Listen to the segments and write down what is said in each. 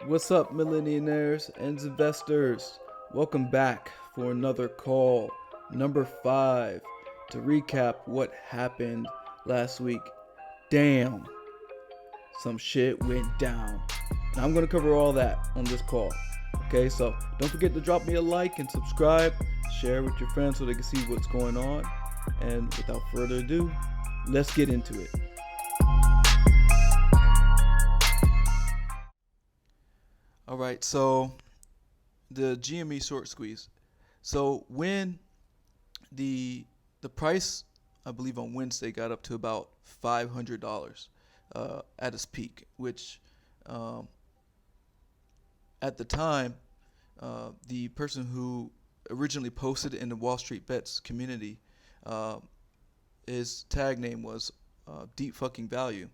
What's up, millionaires and investors? Welcome back for another call, number 5, to recap what happened last week. Damn, some shit went down. And I'm going to cover all that on this call. Okay, so don't forget to drop me a like and subscribe, share with your friends so they can see what's going on. And without further ado, let's get into it. All right, so the GME short squeeze. So when the price, I believe on Wednesday, got up to about $500 at its peak, which um, at the time, the person who originally posted in the Wall Street Bets community, uh, his tag name was Deep Fucking Value.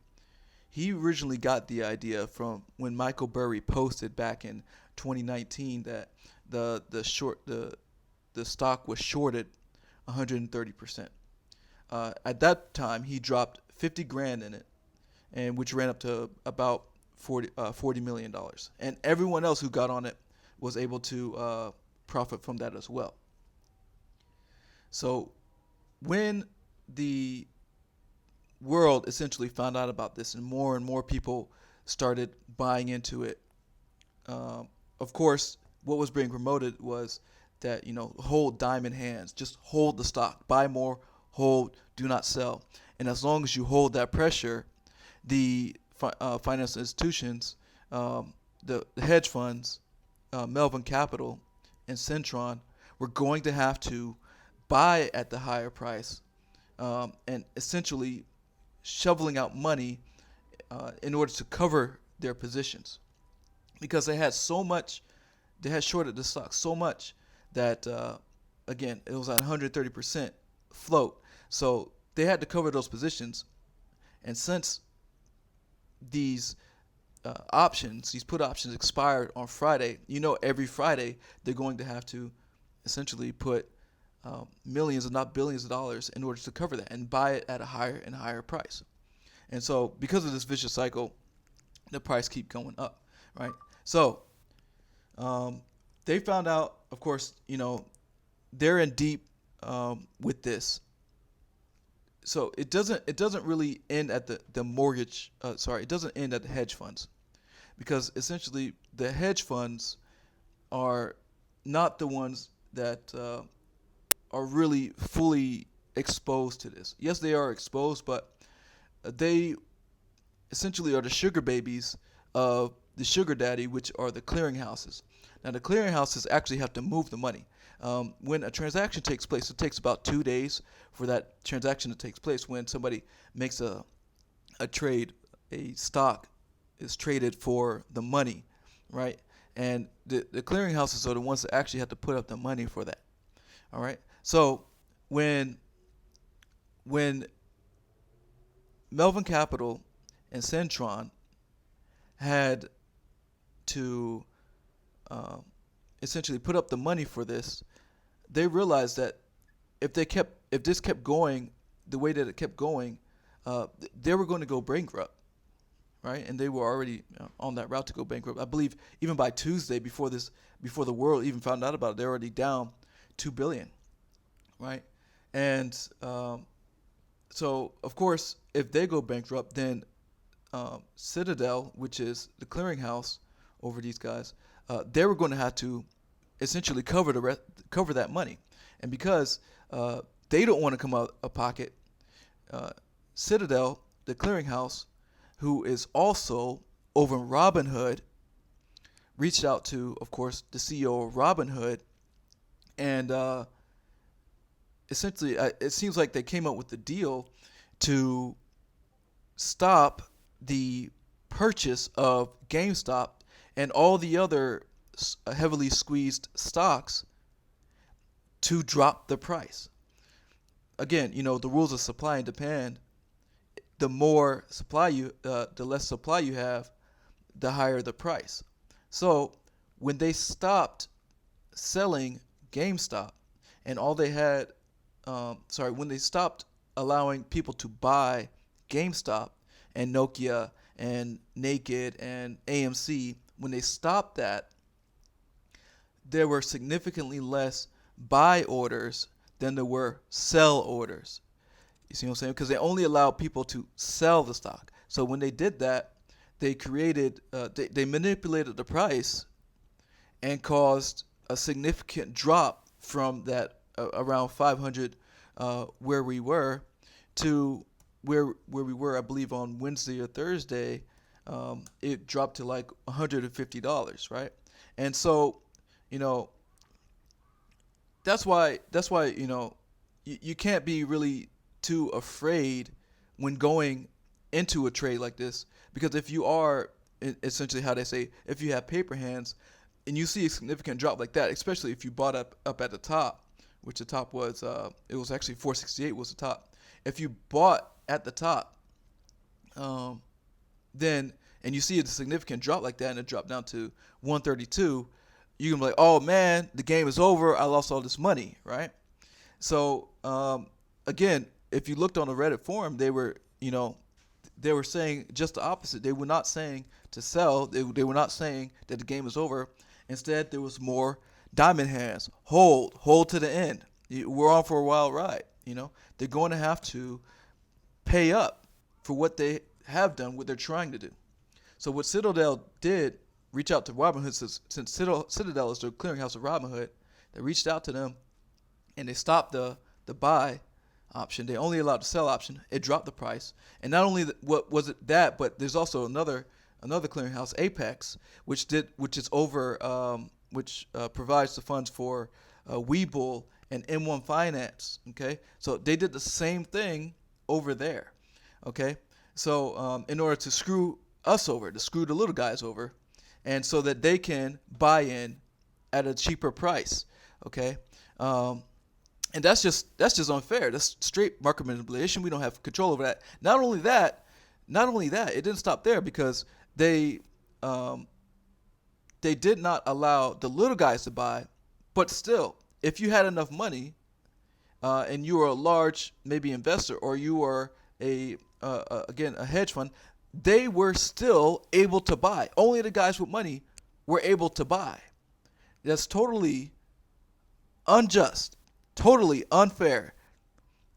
He originally got the idea from when Michael Burry posted back in 2019 that the stock was shorted 130%. At that time, he dropped 50 grand in it, and which ran up to about $40 million. And everyone else who got on it was able to profit from that as well. So when the world essentially found out about this and more people started buying into it, of course, what was being promoted was that, hold diamond hands, just hold the stock, buy more, hold, do not sell. And as long as you hold that pressure, the financial institutions, the hedge funds, Melvin Capital, and Centron were going to have to buy at the higher price, and essentially shoveling out money in order to cover their positions, because they had shorted the stock so much that again, it was at 130% float. So they had to cover those positions, and since these these put options expired on Friday, every Friday they're going to have to essentially put millions, if not billions of dollars in order to cover that and buy it at a higher and higher price. And so because of this vicious cycle, the price keep going up, right? So they found out, of course, they're in deep with this. So it doesn't really end at the mortgage. It doesn't end at the hedge funds, because essentially the hedge funds are not the ones that are really fully exposed to this. Yes, they are exposed, but they essentially are the sugar babies of the sugar daddy, which are the clearinghouses. Now, the clearinghouses actually have to move the money. When a transaction takes place, it takes about 2 days for that transaction to take place. When somebody makes a trade, a stock is traded for the money, right? And the clearinghouses are the ones that actually have to put up the money for that. All right. So when Melvin Capital and Centron had to essentially put up the money for this, they realized that if this kept going the way that it kept going, they were going to go bankrupt, right? And they were already on that route to go bankrupt. I believe even by Tuesday, before the world even found out about it, they're already down $2 billion, right? And so of course, if they go bankrupt, then Citadel, which is the clearinghouse over these guys, they were going to have to essentially cover that money. And because they don't want to come out of pocket, Citadel, the clearinghouse, who is also over in Robinhood, reached out to, of course, the CEO of Robinhood, and essentially it seems like they came up with the deal to stop the purchase of GameStop and all the other heavily squeezed stocks to drop the price. Again, the rules of supply and demand. The more supply the less supply you have, the higher the price. So when they stopped selling GameStop, and all they had, when they stopped allowing people to buy GameStop and Nokia and Naked and AMC when they stopped that, there were significantly less buy orders than there were sell orders. You see what I'm saying? Because they only allowed people to sell the stock. So when they did that, they created, they manipulated the price and caused a significant drop from that around 500 where we were to where we were, I believe, on Wednesday or Thursday. It dropped to like $150, right? And so, you know, that's why you know, you can't be really too afraid when going into a trade like this, because if you are, essentially how they say, if you have paper hands and you see a significant drop like that, especially if you bought up at the top, which the top was, it was actually 468 was the top. If you bought at the top, then, and you see a significant drop like that and it dropped down to 132, you can be like, oh man, the game is over, I lost all this money, right? So again, if you looked on the Reddit forum, they were saying just the opposite. They were not saying to sell. They were not saying that the game is over. Instead, there was more diamond hands. Hold to the end. We're on for a wild ride. You know, they're going to have to pay up for what they have done, what they're trying to do. So what Citadel did, reach out to Robinhood, since Citadel is the clearinghouse of Robinhood, they reached out to them and they stopped the buy option. They only allowed the sell option. It dropped the price. And not only what was it that, but there's also another clearinghouse, Apex, which provides the funds for Webull and M1 Finance. Okay, so they did the same thing over there. Okay, so in order to screw us over, to screw the little guys over, and so that they can buy in at a cheaper price. Okay. And that's just unfair. That's straight market manipulation. We don't have control over that. Not only that, it didn't stop there, because they did not allow the little guys to buy. But still, if you had enough money, and you were a large maybe investor, or you were a hedge fund, they were still able to buy. Only the guys with money were able to buy. That's totally unjust. Totally unfair,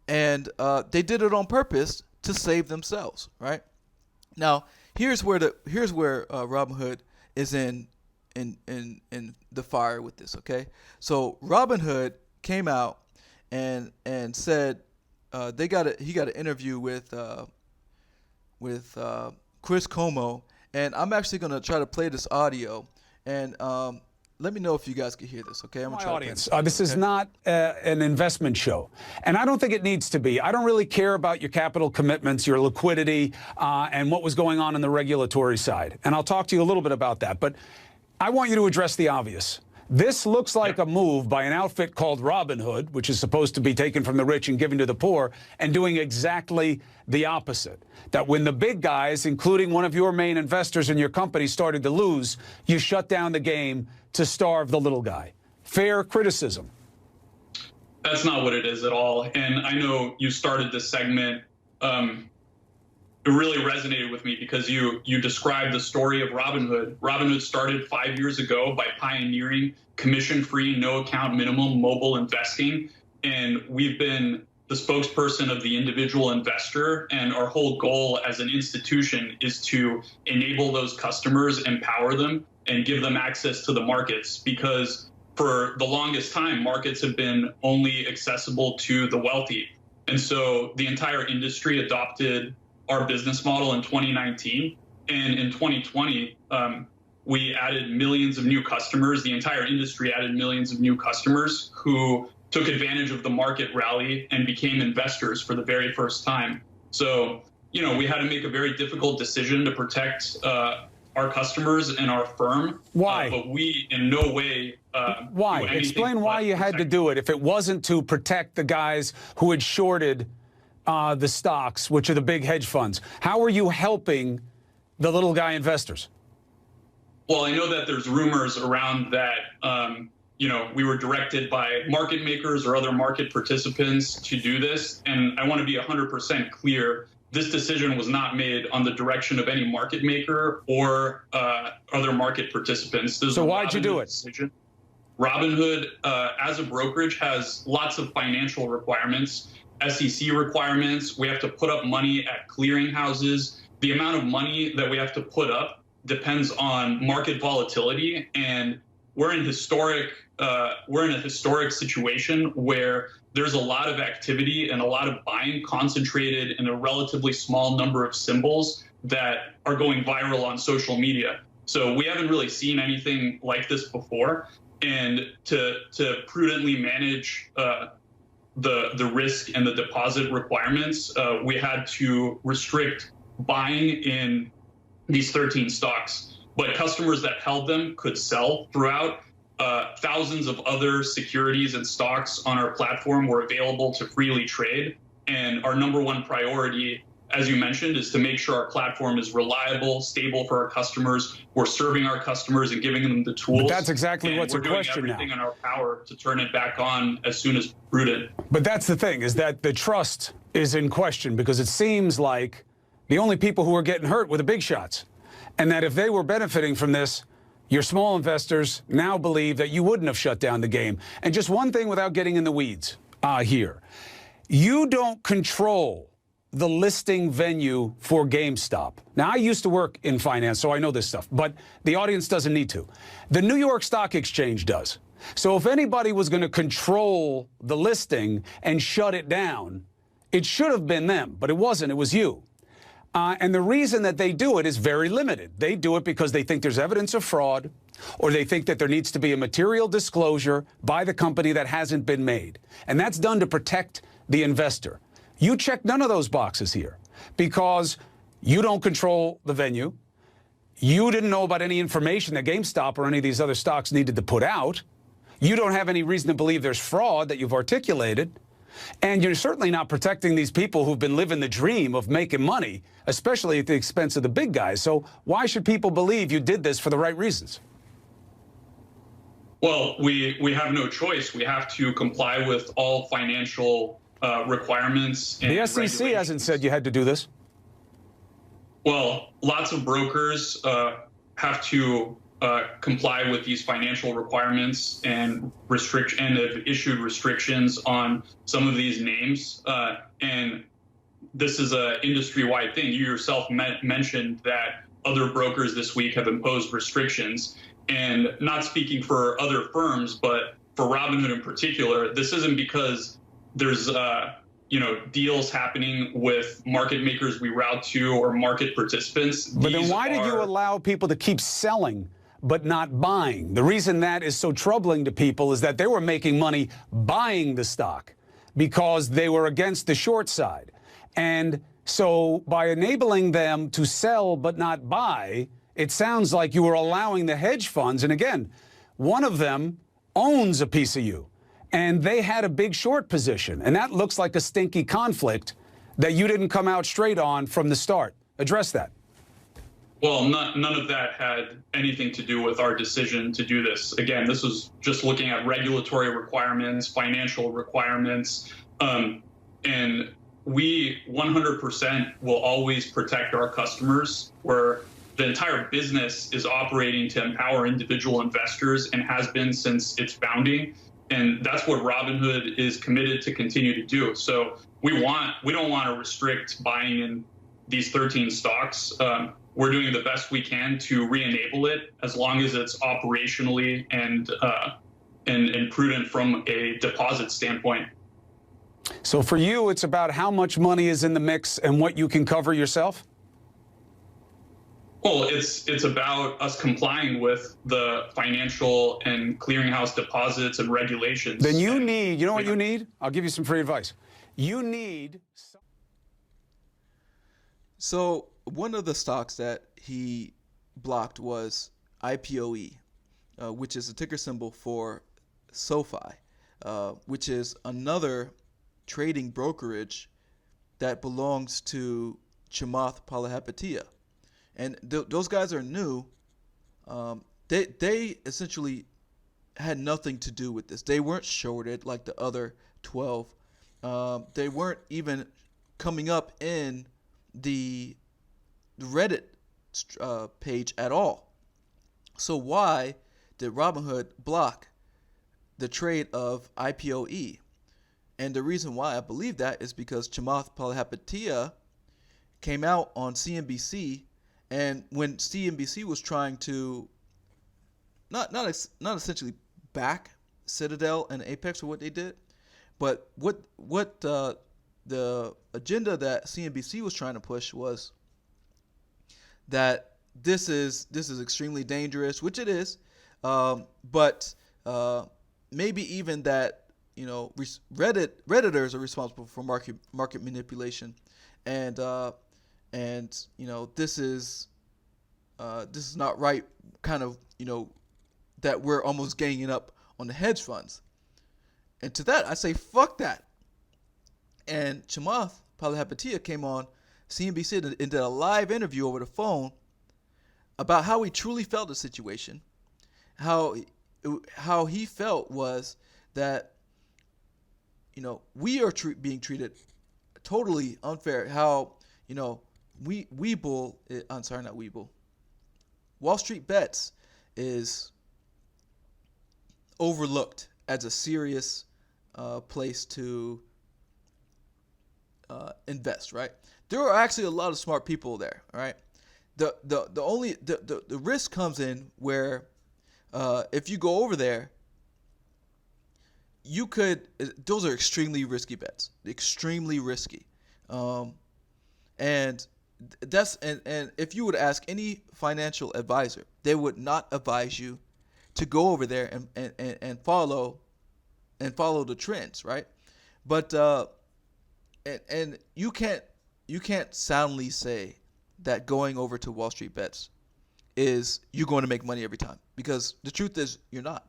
and they did it on purpose to save themselves. Right now, here's where Robinhood is in the fire with this. Okay, so Robinhood came out and said he got an interview with Chris Como, and I'm actually gonna try to play this audio and. Let me know if you guys can hear this, okay? I'm gonna try audience. This is not an investment show, and I don't think it needs to be. I don't really care about your capital commitments, your liquidity, and what was going on in the regulatory side. And I'll talk to you a little bit about that. But I want you to address the obvious. This looks like a move by an outfit called Robinhood, which is supposed to be taken from the rich and given to the poor, and doing exactly the opposite. That when the big guys, including one of your main investors in your company, started to lose, you shut down the game to starve the little guy. Fair criticism. That's not what it is at all. And I know you started this segment. It really resonated with me because you described the story of Robinhood. Robinhood started 5 years ago by pioneering commission-free, no-account minimum mobile investing. And we've been the spokesperson of the individual investor. And our whole goal as an institution is to enable those customers, empower them, and give them access to the markets, because for the longest time, markets have been only accessible to the wealthy. And so the entire industry adopted our business model in 2019. And in 2020, we added millions of new customers. The entire industry added millions of new customers who took advantage of the market rally and became investors for the very first time. So, you know, we had to make a very difficult decision to protect our customers and our firm. Why? But we in no way why? Explain why you had to do it if it wasn't to protect the guys who had shorted the stocks, which are the big hedge funds. How are you helping the little guy investors? Well, I know that there's rumors around that, you know, we were directed by market makers or other market participants to do this. And I want to be 100% clear this decision was not made on the direction of any market maker or other market participants. So why'd you do it? Decision. Robinhood, as a brokerage, has lots of financial requirements, SEC requirements. We have to put up money at clearinghouses. The amount of money that we have to put up depends on market volatility, and we're in a historic situation where there's a lot of activity and a lot of buying concentrated in a relatively small number of symbols that are going viral on social media. So we haven't really seen anything like this before. And to prudently manage the risk and the deposit requirements, we had to restrict buying in these 13 stocks. But customers that held them could sell throughout. Thousands of other securities and stocks on our platform were available to freely trade. And our number one priority, as you mentioned, is to make sure our platform is reliable, stable for our customers. We're serving our customers and giving them the tools. But that's exactly what's a question now. We're doing everything in our power to turn it back on as soon as prudent. But that's the thing, is that the trust is in question, because it seems like the only people who are getting hurt were the big shots. And that if they were benefiting from this, your small investors now believe that you wouldn't have shut down the game. And just one thing without getting in the weeds here. You don't control the listing venue for GameStop. Now, I used to work in finance, so I know this stuff, but the audience doesn't need to. The New York Stock Exchange does. So if anybody was going to control the listing and shut it down, it should have been them, but it wasn't. It was you. And the reason that they do it is very limited. They do it because they think there's evidence of fraud, or they think that there needs to be a material disclosure by the company that hasn't been made. And that's done to protect the investor. You check none of those boxes here because you don't control the venue. You didn't know about any information that GameStop or any of these other stocks needed to put out. You don't have any reason to believe there's fraud that you've articulated. And you're certainly not protecting these people who've been living the dream of making money, especially at the expense of the big guys. So why should people believe you did this for the right reasons? Well, we have no choice. We have to comply with all financial requirements. And the SEC hasn't said you had to do this. Well, lots of brokers have to comply with these financial requirements and have issued restrictions on some of these names. And this is an industry-wide thing. You yourself mentioned that other brokers this week have imposed restrictions. And not speaking for other firms, but for Robinhood in particular, this isn't because there's deals happening with market makers we route to or market participants. But then why did you allow people to keep selling but not buying? The reason that is so troubling to people is that they were making money buying the stock because they were against the short side. And so by enabling them to sell but not buy, it sounds like you were allowing the hedge funds, and again, one of them owns a piece of you, and they had a big short position, and that looks like a stinky conflict that you didn't come out straight on from the start. Address that. Well, none of that had anything to do with our decision to do this. Again, this was just looking at regulatory requirements, financial requirements, and we 100% will always protect our customers, where the entire business is operating to empower individual investors and has been since its founding. And that's what Robinhood is committed to continue to do. So we don't want to restrict buying in these 13 stocks. We're doing the best we can to re-enable it as long as it's operationally and prudent from a deposit standpoint. So for you, it's about how much money is in the mix and what you can cover yourself? Well, it's about us complying with the financial and clearinghouse deposits and regulations. Then you need, you know what you need? I'll give you some free advice. You need... So one of the stocks that he blocked was IPOE, which is a ticker symbol for SOFI, which is another trading brokerage that belongs to Chamath Palihapitiya. And those guys are new. They essentially had nothing to do with this. They weren't shorted like the other 12. They weren't even coming up in the Reddit page at all. So why did Robinhood block the trade of IPOE? And the reason why I believe that is because Chamath Palihapitiya came out on CNBC, and when CNBC was trying to not essentially back Citadel and Apex for what they did, but what the agenda that CNBC was trying to push was that this is extremely dangerous, which it is, but maybe even that Redditors are responsible for market manipulation, and this is not right, kind of that we're almost ganging up on the hedge funds. And to that I say fuck that. And Chamath Palihapitiya came on CNBC and did a live interview over the phone about how he truly felt the situation. How he felt was that we are being treated totally unfair. How Wall Street Bets is overlooked as a serious place to invest, right? There are actually a lot of smart people there, all right? The risk comes in where if you go over there, those are extremely risky bets, extremely risky. And if you would ask any financial advisor, they would not advise you to go over there and follow the trends, right? But and you can't soundly say that going over to Wall Street Bets is you're going to make money every time, because the truth is you're not.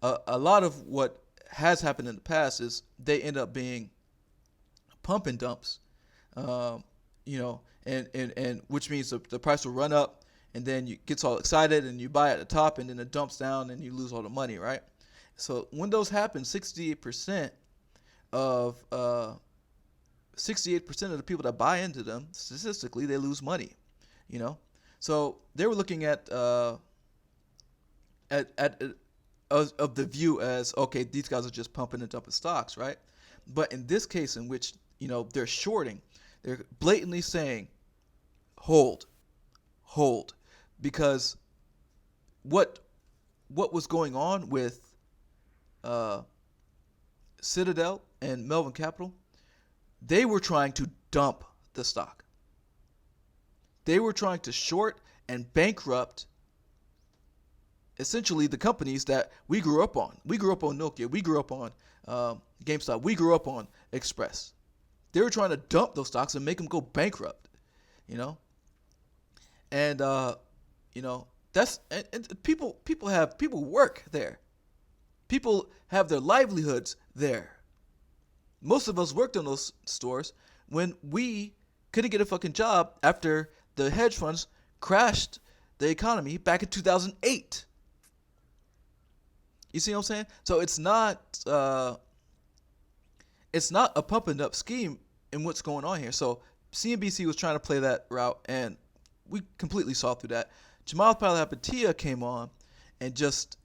A lot of what has happened in the past is they end up being pump and dumps, and which means the price will run up, and then you gets all excited and you buy at the top, and then it dumps down and you lose all the money, right? So when those happen, 68% of the people that buy into them, statistically, they lose money, So they were looking at of the view as, okay, these guys are just pumping and dumping stocks, right? But in this case, in which they're shorting, they're blatantly saying, hold, because what was going on with Citadel and Melvin Capital, they were trying to dump the stock. They were trying to short and bankrupt essentially the companies that we grew up on. We grew up on Nokia. We grew up on GameStop. We grew up on Express. They were trying to dump those stocks and make them go bankrupt, And that's and people work there. People have their livelihoods there. Most of us worked in those stores when we couldn't get a fucking job after the hedge funds crashed the economy back in 2008. You see what I'm saying? So it's not a pump and up scheme in what's going on here. So CNBC was trying to play that route, and we completely saw through that. Chamath Palihapitiya came on and just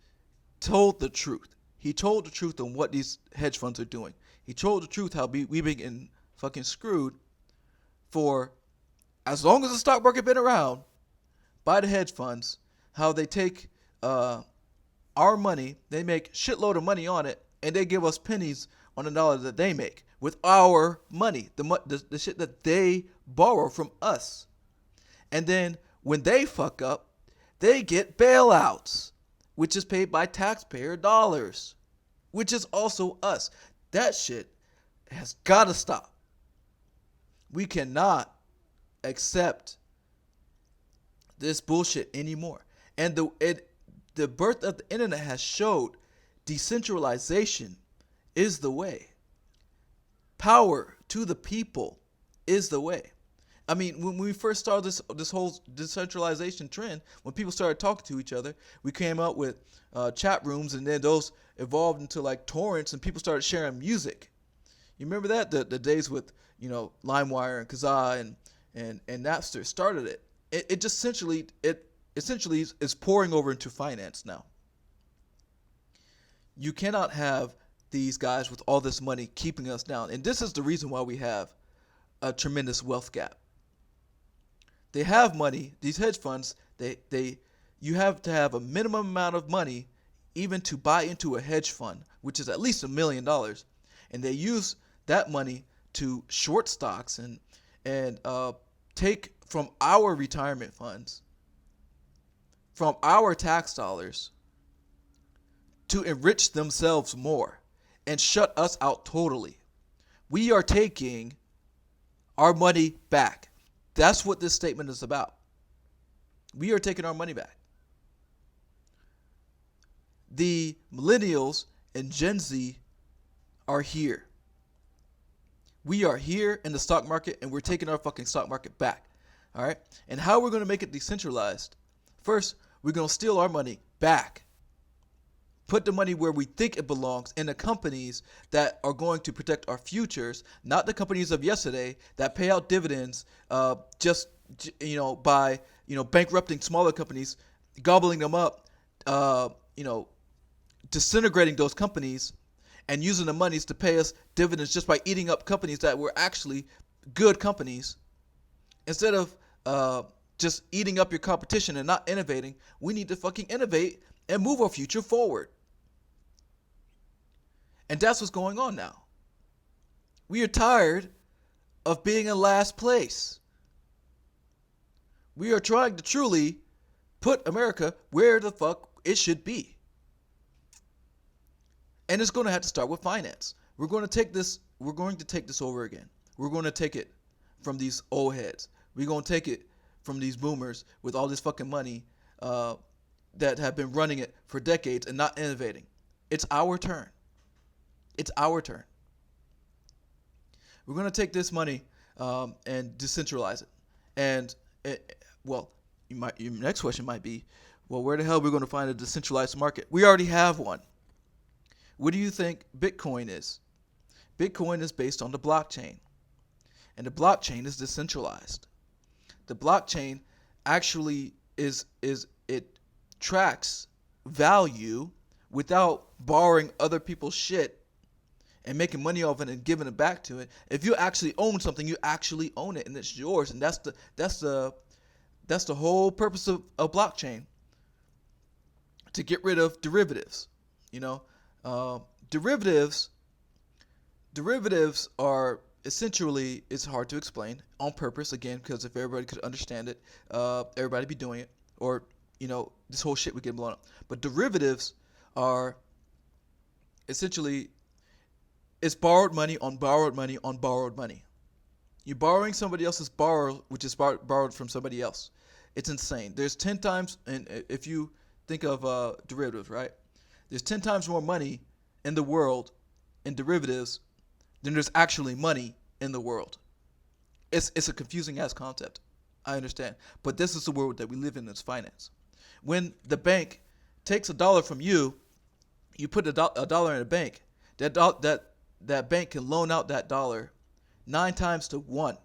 told the truth. He told the truth on what these hedge funds are doing. He told the truth how we've been getting fucking screwed for as long as the stock market been around by the hedge funds, how they take our money, they make shitload of money on it, and they give us pennies on the dollar that they make with our money, the shit that they borrow from us. And then when they fuck up, they get bailouts, which is paid by taxpayer dollars, which is also us. That shit has got to stop. We cannot accept this bullshit anymore. And the birth of the internet has showed decentralization is the way. Power to the people is the way. I mean, when we first started this whole decentralization trend, when people started talking to each other, we came up with chat rooms, and then those evolved into like torrents, and people started sharing music. You remember that? The days with LimeWire and Kazaa and Napster started it. It just essentially is pouring over into finance now. You cannot have these guys with all this money keeping us down, and this is the reason why we have a tremendous wealth gap. They have money. These hedge funds, you have to have a minimum amount of money even to buy into a hedge fund, which is at least $1 million, and they use that money to short stocks and take from our retirement funds, from our tax dollars, to enrich themselves more and shut us out totally. We are taking our money back. That's what this statement is about. We are taking our money back. The millennials and Gen Z are here. We are here in the stock market, and we're taking our fucking stock market back. All right? And how we're going to make it decentralized? First, we're going to steal our money back. Put the money where we think it belongs, in the companies that are going to protect our futures, not the companies of yesterday that pay out dividends just by bankrupting smaller companies, gobbling them up, disintegrating those companies, and using the monies to pay us dividends just by eating up companies that were actually good companies. Instead of just eating up your competition and not innovating, we need to fucking innovate and move our future forward. And that's what's going on now. We are tired of being in last place. We are trying to truly put America where the fuck it should be. And it's going to have to start with finance. We're going to take this over again. We're going to take it from these old heads. We're going to take it from these boomers with all this fucking money that have been running it for decades and not innovating. It's our turn. It's our turn. We're going to take this money and decentralize it. And, your next question might be, well, where the hell are we going to find a decentralized market? We already have one. What do you think Bitcoin is? Bitcoin is based on the blockchain. And the blockchain is decentralized. The blockchain actually it tracks value without borrowing other people's shit and making money off it and giving it back to it. If you actually own something, you actually own it and it's yours. And that's the whole purpose of a blockchain. To get rid of derivatives. Derivatives are essentially, it's hard to explain on purpose, again, because if everybody could understand it, everybody be doing it, or this whole shit would get blown up. But derivatives are essentially, it's borrowed money on borrowed money on borrowed money. You're borrowing somebody else's borrow, which is borrowed from somebody else. It's insane. There's 10 times, and if you think of derivatives, right? There's 10 times more money in the world in derivatives than there's actually money in the world. It's a confusing ass concept. I understand. But this is the world that we live in as finance. When the bank takes $1 from you, you put a dollar in a bank, that bank can loan out that dollar 9 times to 1.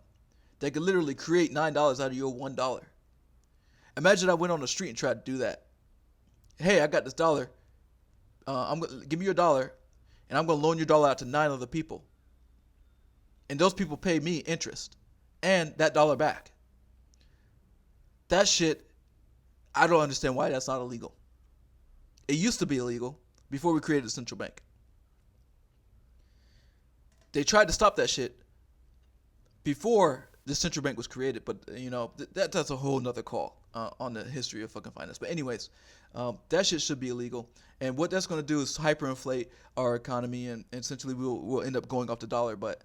They could literally create $9 out of your $1. Imagine I went on the street and tried to do that. Hey, I got this dollar. Give me your dollar, and I'm going to loan your dollar out to 9 other people. And those people pay me interest and that dollar back. That shit, I don't understand why that's not illegal. It used to be illegal before we created a central bank. They tried to stop that shit before the central bank was created, but that's a whole nother call on the history of fucking finance. But anyways, that shit should be illegal, and what that's going to do is hyperinflate our economy, and essentially we'll end up going off the dollar. But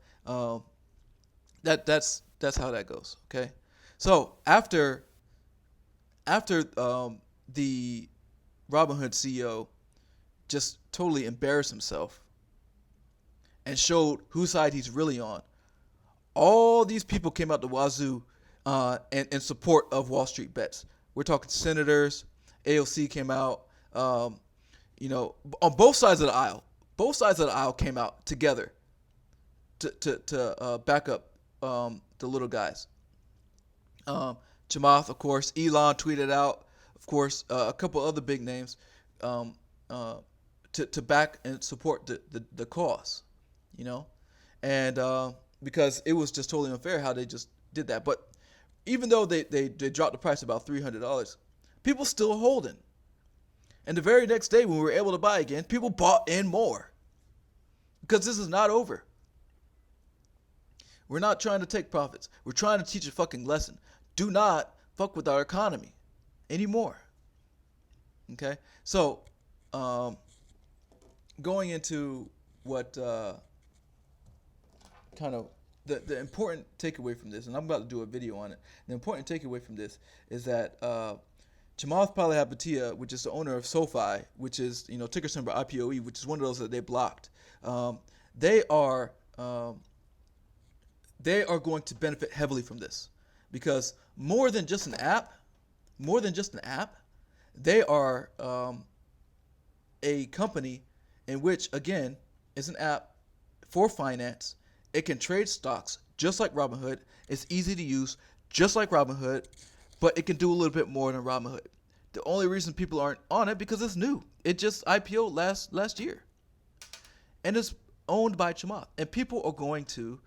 that's how that goes. Okay, so after the Robinhood CEO just totally embarrassed himself and showed whose side he's really on, all these people came out the wazoo in support of Wall Street bets. We're talking senators. AOC came out. On both sides of the aisle. Both sides of the aisle came out together to back up the little guys. Chamath, of course. Elon tweeted out, of course, a couple other big names um, to back and support the cause, you know, and because it was just totally unfair how they just did that. But even though they dropped the price about $300, people still holding. And the very next day when we were able to buy again, people bought in more because this is not over. We're not trying to take profits. We're trying to teach a fucking lesson. Do not fuck with our economy anymore. Okay? So, going into what kind of the important takeaway from this, and I'm about to do a video on it. The important takeaway from this is that Chamath Palihapitiya, which is the owner of SOFI, which is, you know, ticker symbol IPOE, which is one of those that they blocked, they are going to benefit heavily from this, because more than just an app, they are a company in which, again, is an app for finance. It can trade stocks just like Robinhood. It's easy to use just like Robinhood, but it can do a little bit more than Robinhood. The only reason people aren't on it because it's new. It just IPO'd last year, and it's owned by Chamath, and people are going to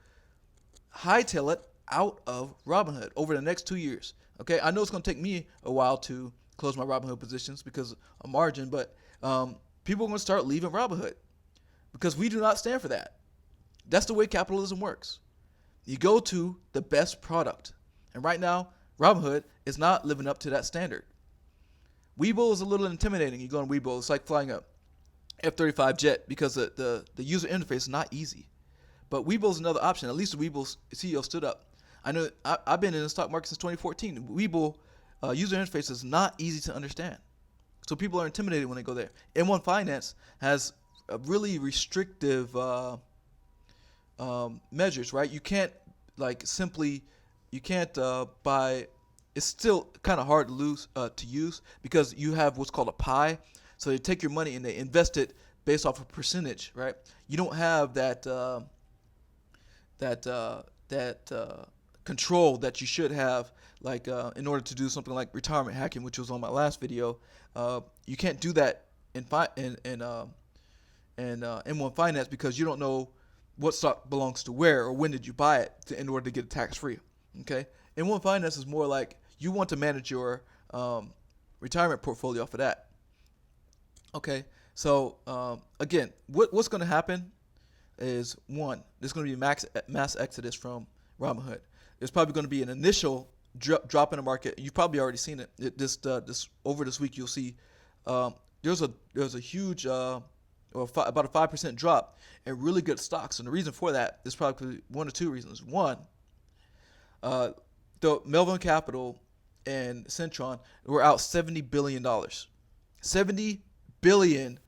hightail it out of Robinhood over the next 2 years. Okay, I know it's going to take me a while to close my Robinhood positions because of margin, but people are going to start leaving Robinhood because we do not stand for that. That's the way capitalism works. You go to the best product, and right now Robinhood is not living up to that standard. Webull is a little intimidating. You go on Webull, it's like flying a F-35 jet because the user interface is not easy. But Webull is another option. At least the Webull CEO stood up. I know I've been in the stock market since 2014. Webull user interface is not easy to understand, so people are intimidated when they go there. M1 Finance has a really restrictive measures, right? You can't buy. It's still kind of hard to use because you have what's called a pie. So they take your money and they invest it based off a percentage, right? You don't have that control that you should have, like in order to do something like retirement hacking, which was on my last video. You can't do that in M1 Finance because you don't know what stock belongs to where or when did you buy it in order to get it tax free. Okay, M1 Finance is more like you want to manage your retirement portfolio off of that. Okay, so again, what's going to happen is, one, there's going to be mass exodus from Robinhood. There's probably going to be an initial drop in the market. You've probably already seen it. This over this week, you'll see there's a huge about a 5% drop in really good stocks, and the reason for that is probably one or two reasons. One, the Melvin Capital and Centron were out $70 billion. $70 billion.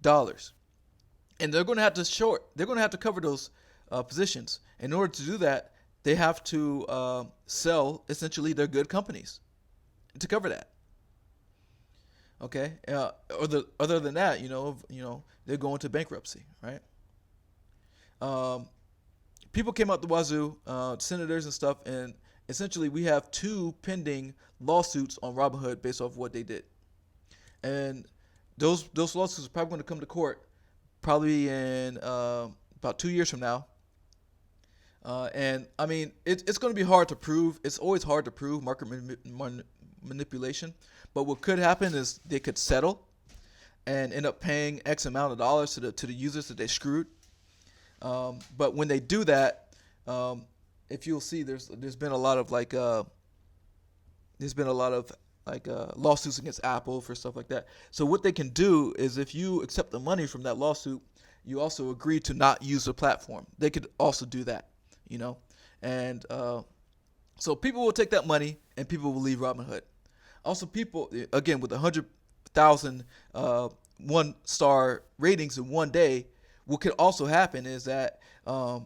And they're going to have to cover those positions. In order to do that, they have to sell essentially their good companies to cover that. Okay. Other than that, they're going to bankruptcy, right? People came out the wazoo, senators and stuff, and essentially we have 2 pending lawsuits on Robinhood based off what they did, and those lawsuits are probably going to come to court probably in about 2 years from now. And I mean, it's going to be hard to prove. It's always hard to prove market manipulation. But what could happen is they could settle and end up paying X amount of dollars to the users that they screwed. But when they do that, if you'll see, there's been a lot of lawsuits against Apple for stuff like that. So what they can do is, if you accept the money from that lawsuit, you also agree to not use the platform. They could also do that, and so people will take that money and people will leave Robinhood. Also, people, again, with 100,000 1-star ratings in one day, what could also happen is that those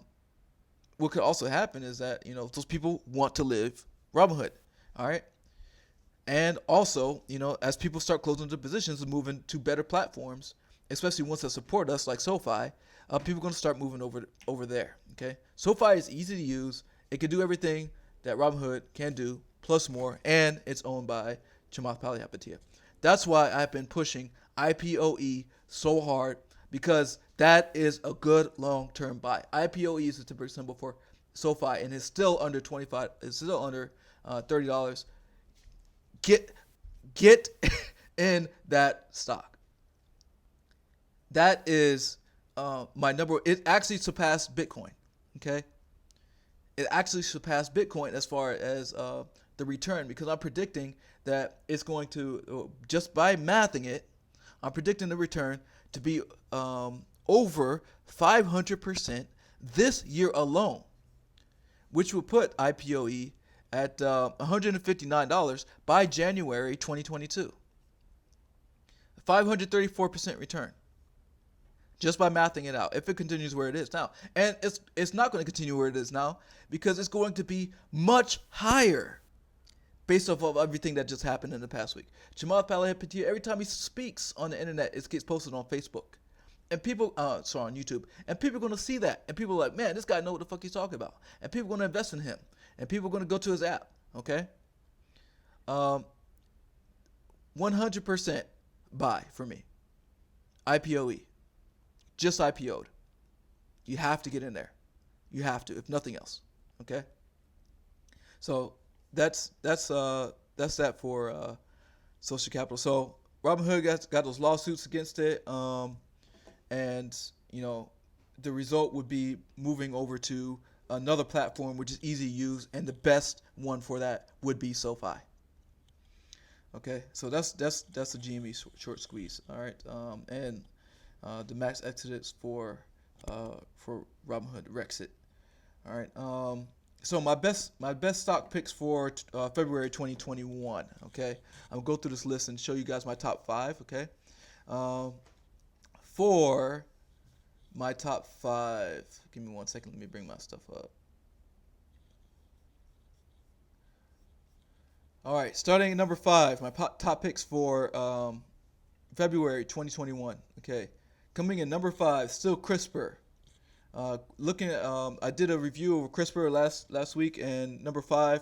people want to live Robinhood. All right. And also, as people start closing their positions and moving to better platforms, especially ones that support us like SoFi, people are going to start moving over there. Okay, SoFi is easy to use. It can do everything that Robinhood can do, plus more, and it's owned by Chamath Palihapitiya. That's why I've been pushing IPOE so hard, because that is a good long-term buy. IPOE is the typical symbol for SOFI, and it's still under 25. It's still under $30. Get in that stock. That is my number. It actually surpassed Bitcoin. Okay, it actually surpassed Bitcoin as far as the return, because I'm predicting that it's going to, just by mathing it, I'm predicting the return to be over 500% this year alone, which will put IPOE at $159 by January 2022. 534% return, just by mathing it out, if it continues where it is now. And it's not going to continue where it is now, because it's going to be much higher based off of everything that just happened in the past week. Chamath Palihapitiya, every time he speaks on the internet, it gets posted on Facebook. And people, on YouTube. And people are going to see that. And people are like, man, this guy knows what the fuck he's talking about. And people are going to invest in him. And people are going to go to his app. Okay? 100% buy for me. IPOE. Just IPO'd. You have to get in there. You have to, if nothing else. Okay? So that's that for social capital. So Robinhood got those lawsuits against it, and the result would be moving over to another platform which is easy to use, and the best one for that would be SOFI. Okay, so that's the GME short squeeze. All right, and the max exodus for Robinhood Rexit. All right. So my best stock picks for February 2021. Okay, I'm gonna go through this list and show you guys my top 5. Okay, for my top 5, give me 1 second. Let me bring my stuff up. All right, starting at number 5, my top picks for February 2021. Okay, coming in number 5, still CRISPR. Looking at, I did a review of CRISPR last week, and number 5,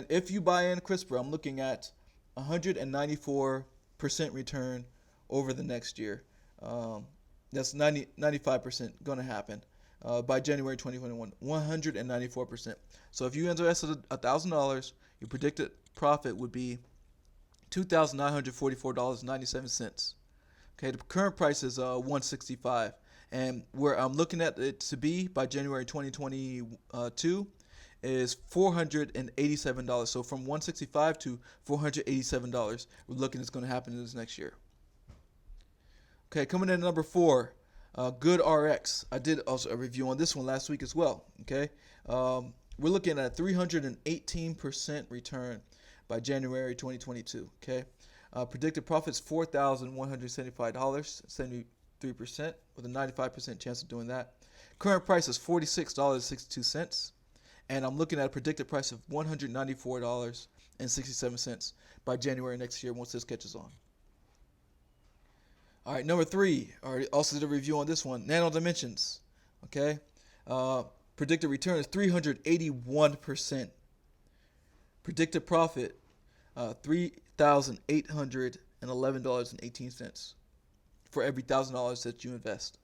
if you buy in CRISPR, I'm looking at 194% return over the next year. That's 95% going to happen by January 2021. 194%. So if you invested $1,000, your predicted profit would be $2,944.97. Okay, the current price is $165. And where I'm looking at it to be by January 2022 is $487. So from $165 to $487, we're looking it's going to happen this next year. Okay, coming in at number 4, Good RX. I did also a review on this one last week as well. Okay, we're looking at a 318% return by January 2022. Okay, predicted profits $4,175, 73%, with a 95% chance of doing that. Current price is $46.62, and I'm looking at a predicted price of $194.67 by January next year once this catches on. All right, number 3, I also did a review on this one, Nano Dimensions. Okay, predicted return is 381%. Predicted profit, $3,811.18 for every $1,000 that you invest.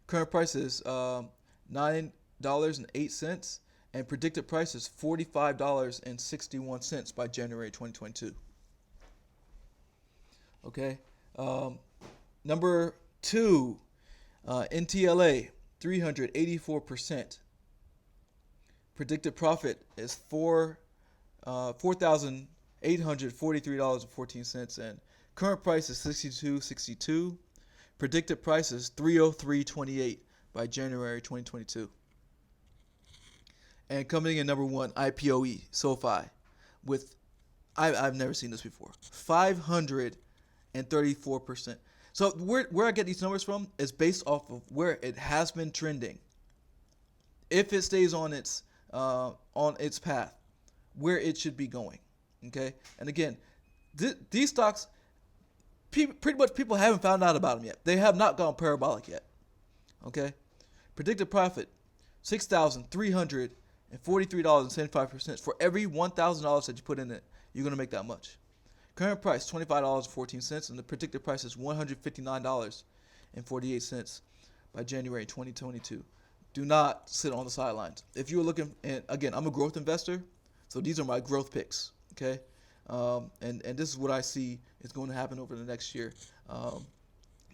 Current price is $9.08, and predicted price is $45.61 by January 2022. Okay. Number 2, NTLA, 384%. Predicted profit is $4,843.14, and current price is $62.62. Predicted price is $303.28 by January 2022. And coming in number 1, IPOE, SOFI, with I've never seen this before, 534%. So where I get these numbers from is based off of where it has been trending. If it stays on its path, where it should be going. Okay, and again, these stocks, pretty much people haven't found out about them yet. They have not gone parabolic yet. Okay, predicted profit $6,300 and $43.75. For every $1,000 that you put in it, you're going to make that much. Current price, $25.14, and the predicted price is $159.48 by January 2022. Do not sit on the sidelines. If you're looking, and again, I'm a growth investor, so these are my growth picks, okay? And this is what I see is going to happen over the next year.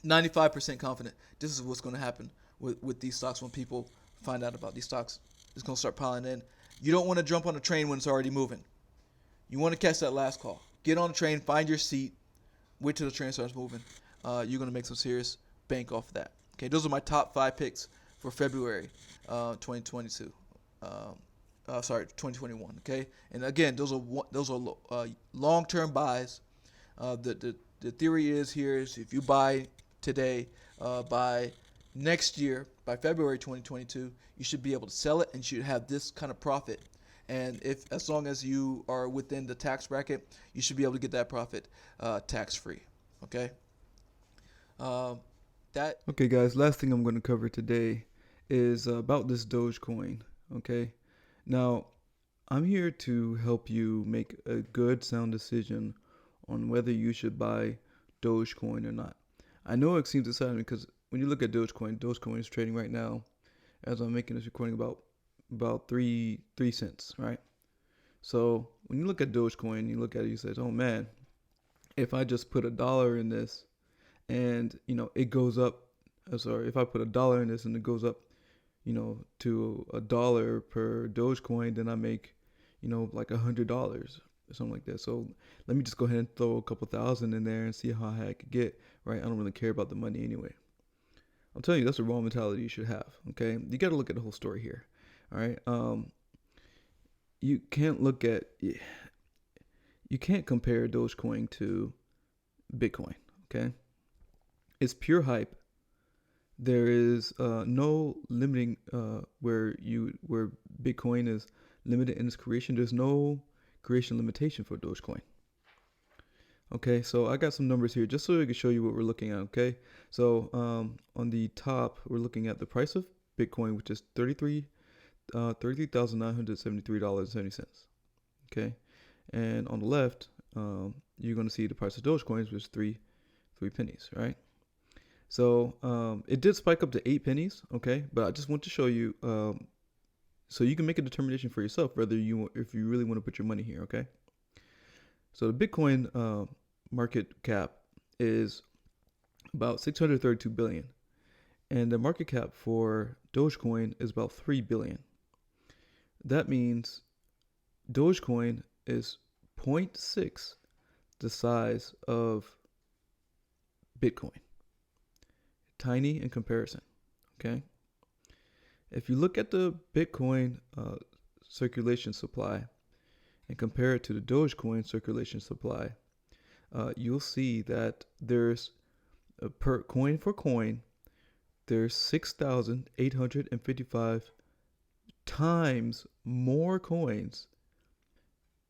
95% confident this is what's going to happen with these stocks when people find out about these stocks. It's going to start piling in. You don't want to jump on a train when it's already moving. You want to catch that last call. Get on the train, find your seat, wait till the train starts moving. You're going to make some serious bank off of that. Okay, those are my top 5 picks for February 2022. 2021. Okay, and again, those are long-term buys. The theory is here is if you buy today, by next year, by February 2022, you should be able to sell it and you should have this kind of profit. And if as long as you are within the tax bracket, you should be able to get that profit tax-free. Okay. Okay, guys. Last thing I'm going to cover today is about this Dogecoin. Okay. Now, I'm here to help you make a good, sound decision on whether you should buy Dogecoin or not. I know it seems exciting because when you look at Dogecoin is trading right now, as I'm making this recording, about 3 cents, right? So when you look at Dogecoin, you look at it, you say, oh man, if I just put $1 in this and, it goes up, if I put $1 in this and it goes up, to $1 per Dogecoin, then I make, like $100 or something like that. So let me just go ahead and throw a couple thousand in there and see how high I could get, right? I don't really care about the money anyway. I'm telling you, that's the wrong mentality you should have, okay? You got to look at the whole story here, all right? You can't compare Dogecoin to Bitcoin, okay? It's pure hype. There is no limiting where Bitcoin is limited in its creation. There's no creation limitation for Dogecoin. Okay, so I got some numbers here just so I can show you what we're looking at. Okay, so on the top we're looking at the price of Bitcoin, which is $33,973.70. Okay, and on the left you're going to see the price of Dogecoins, which is three pennies, right? So it did spike up to 8 pennies, okay? But I just want to show you so you can make a determination for yourself if you really want to put your money here, okay? So the Bitcoin market cap is about 632 billion, and the market cap for Dogecoin is about 3 billion. That means Dogecoin is 0.6 the size of Bitcoin. Tiny in comparison, okay? If you look at the Bitcoin circulation supply and compare it to the Dogecoin circulation supply, you'll see that there's per coin for coin, there's 6,855 times more coins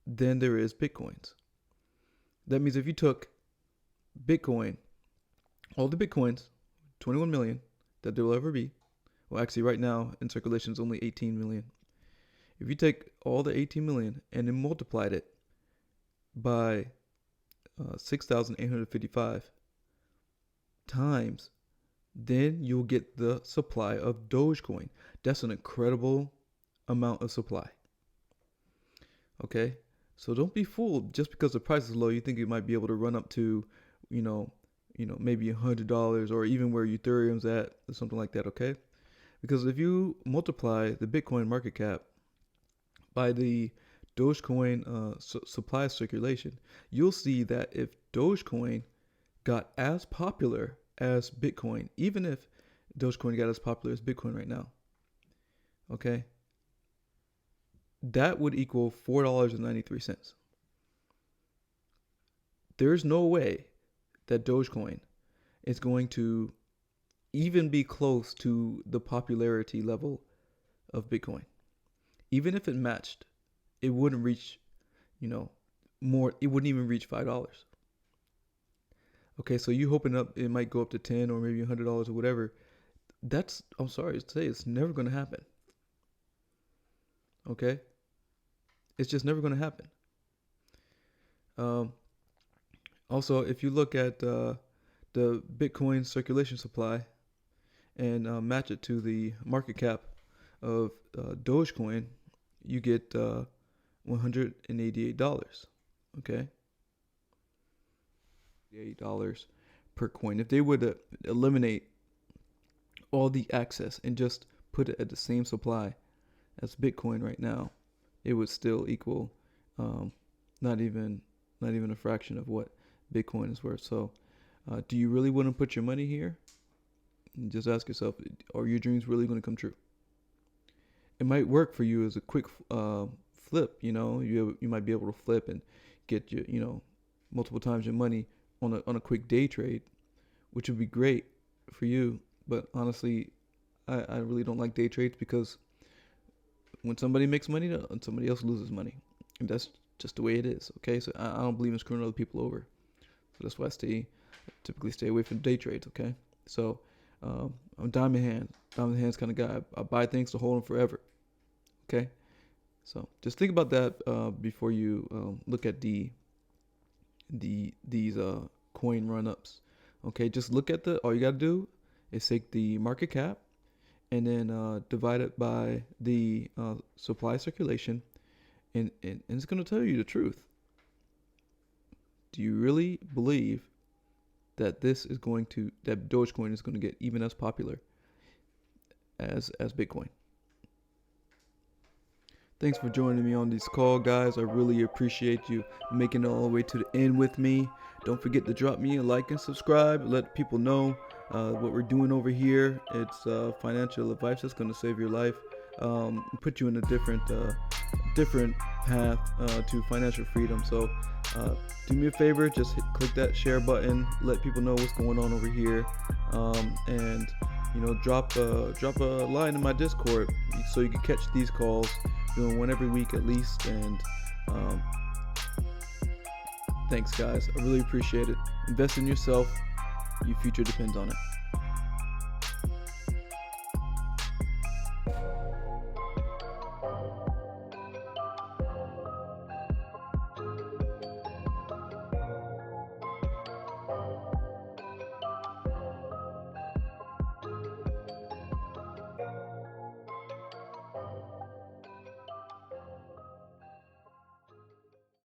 than there is Bitcoins. That means if you took Bitcoin, all the Bitcoins, 21 million that there will ever be. Well, actually, right now in circulation is only 18 million. If you take all the 18 million and then multiplied it by 6,855 times, then you'll get the supply of Dogecoin. That's an incredible amount of supply. Okay, so don't be fooled just because the price is low. You think you might be able to run up to, maybe $100 or even where Ethereum's at or something like that, okay? Because if you multiply the Bitcoin market cap by the Dogecoin supply circulation, you'll see that if Dogecoin got as popular as Bitcoin, even if Dogecoin got as popular as Bitcoin right now, okay, that would equal $4.93. There's no way that Dogecoin is going to even be close to the popularity level of Bitcoin. Even if it matched, it wouldn't reach, more. It wouldn't even reach $5. Okay, so you hoping up it might go up to 10 or maybe $100 or whatever. I'm sorry to say, it's never going to happen. Okay, it's just never going to happen. Also, if you look at the Bitcoin circulation supply and match it to the market cap of Dogecoin, you get $188. Okay, $88 per coin. If they would eliminate all the access and just put it at the same supply as Bitcoin right now, it would still equal not even a fraction of what Bitcoin is worth. So, do you really want to put your money here? And just ask yourself, are your dreams really going to come true? It might work for you as a quick flip. You might be able to flip and get your multiple times your money on a quick day trade, which would be great for you. But honestly, I really don't like day trades, because when somebody makes money, somebody else loses money, and that's just the way it is. Okay, so I don't believe in screwing other people over, so that's why I typically stay away from day trades. Okay, so I'm a diamond hands kind of guy. I buy things to hold them forever. Okay, so just think about that before you look at these coin run-ups. Okay, just look at all you got to do is take the market cap and then divide it by the supply circulation, and it's going to tell you the truth. Do you really believe that that Dogecoin is going to get even as popular as Bitcoin? Thanks for joining me on this call, guys. I really appreciate you making it all the way to the end with me. Don't forget to drop me a like and subscribe. Let people know what we're doing over here. It's financial advice that's going to save your life, put you in a different path to financial freedom. So do me a favor, just click that share button. Let people know what's going on over here, and drop a line in my Discord so you can catch these calls. Doing one every week at least. And thanks, guys. I really appreciate it. Invest in yourself. Your future depends on it.